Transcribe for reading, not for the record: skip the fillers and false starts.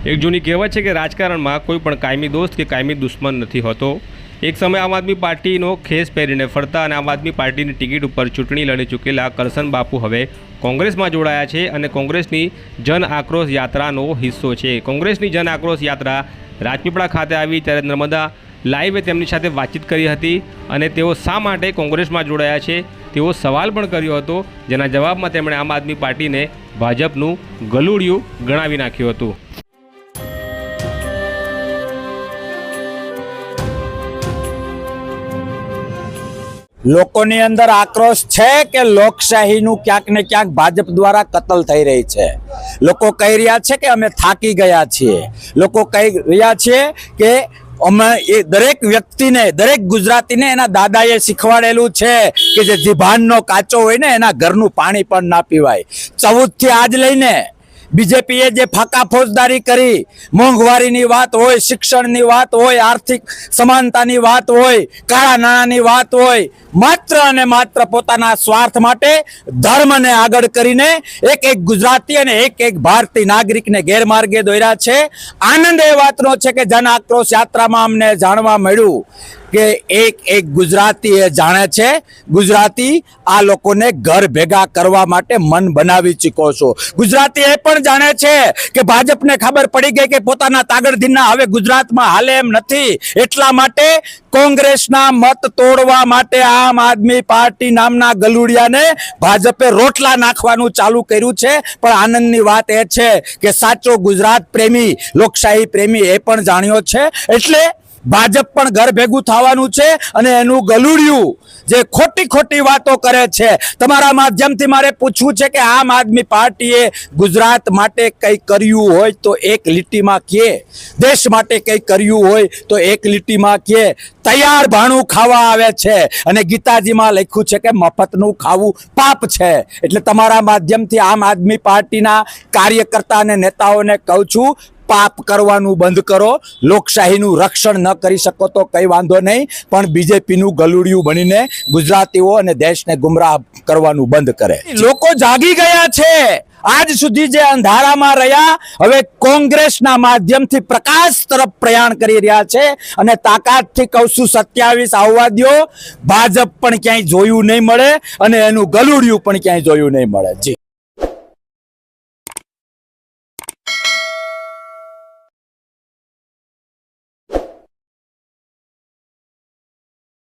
એક જૂની કહેવત છે કે રાજકારણમાં કોઈ પણ કાયમી દોસ્ત કે કાયમી દુશ્મન નથી હોતો। એક સમય આમ આદમી પાર્ટીનો ખેસ પહેરીને ફરતા અને આમ આદમી પાર્ટીની ટિકિટ ઉપર ચૂંટણી લડી ચૂકેલા કરશન બાપુ હવે કોંગ્રેસમાં જોડાયા છે અને કોંગ્રેસની જન આક્રોશ યાત્રાનો હિસ્સો છે। કોંગ્રેસની જન આક્રોશ યાત્રા રાજપીપળા ખાતે આવી ત્યારે નર્મદા લાઈવે તેમની સાથે વાતચીત કરી હતી અને તેઓ શા માટે કોંગ્રેસમાં જોડાયા છે તેવો સવાલ પણ કર્યો હતો, જેના જવાબમાં તેમણે આમ આદમી પાર્ટીને ભાજપનું ગલુડિયું ગણાવી નાખ્યું હતું। લોકોની અંદર આક્રોશ છે કે લોકશાહીનું ક્યાંક ને ક્યાંક ભાજપ દ્વારા કતલ થઈ રહી છે। લોકો કહી રહ્યા છે કે અમે થાકી ગયા છીએ। લોકો કહી રહ્યા છે કે અમે એ દરેક વ્યક્તિને, દરેક ગુજરાતીને એના દાદાએ શીખવાડેલું છે કે જે જીભાનનો કાચો હોય ને એના ઘરનું પાણી પણ ના પીવાય। 14 થી આજ લઈને બીજેપીએ જે ફાકા ફોજદારી કરી, મોંઘવારીની વાત હોય, શિક્ષણની વાત હોય, આર્થિક સમાનતાની વાત હોય, કાળા નાણાંની વાત હોય, માત્ર અને માત્ર પોતાના સ્વાર્થ માટે ધર્મને આગળ કરીને એક એક ગુજરાતી અને એક એક ભારતીય નાગરિકને ગેરમાર્ગે દોર્યા છે। આનંદ એ વાતનો છે કે જન આક્રોશ યાત્રામાં અમને જાણવા મળ્યું કે એક એક ગુજરાતી એ જાણે છે, ગુજરાતી આ લોકોને ઘર ભેગા કરવા માટે મન બનાવી ચૂક્યો છો। ગુજરાતી એ પણ જાણે છે કે ભાજપને ખબર પડી ગઈ કે પોતાના તાગડધીના હવે ગુજરાતમાં હાલે એમ નથી, એટલા માટે કોંગ્રેસના મત તોડવા માટે આમ આદમી પાર્ટી નામના ગલુડિયાને ભાજપે રોટલા નાખવાનું ચાલુ કર્યું છે। પણ આનંદની વાત એ છે કે સાચો ગુજરાત પ્રેમી, લોકશાહી પ્રેમી એ પણ જાણ્યો છે, એટલે ભાજપ પણ ઘર ભેગું થવાનું છે અને એનું ગલુડિયું જે ખોટી ખોટી વાતો કરે છે। તમારા માધ્યમથી મારે પૂછવું છે કે આમ આદમી પાર્ટીએ ગુજરાત માટે કંઈ કર્યું હોય તો એક લીટીમાં કહે, દેશ માટે કંઈ કર્યું હોય તો એક લીટીમાં કહે। તૈયાર ભાણું ખાવા આવે છે અને ગીતાજીમાં લખ્યું છે કે મફતનું ખાવું પાપ છે। એટલે તમારા માધ્યમથી આમ આદમી પાર્ટીના કાર્યકર્તા અને નેતાઓને કહું છું, પાપ કરવાનું બંધ કરો। લોકશાહીનું રક્ષણ ન કરી શકો તો કઈ વાંધો નહીં, પણ બીજેપીનું ગલુડિયું બનીને ગુજરાતીઓ અને દેશને ગુમરાહ કરવાનું બંધ કરે। લોકો જાગી ગયા છે। આજ સુધી જે અંધારામાં રહ્યા હવે કોંગ્રેસના માધ્યમથી પ્રકાશ તરફ પ્રયાણ કરી રહ્યા છે અને તાકાતથી કહું છું 27 આવવા દો, ભાજપ પણ ક્યાંય જોયું નહીં મળે અને એનું ગલુડિયું પણ ક્યાંય જોયું નહીં મળે। જી।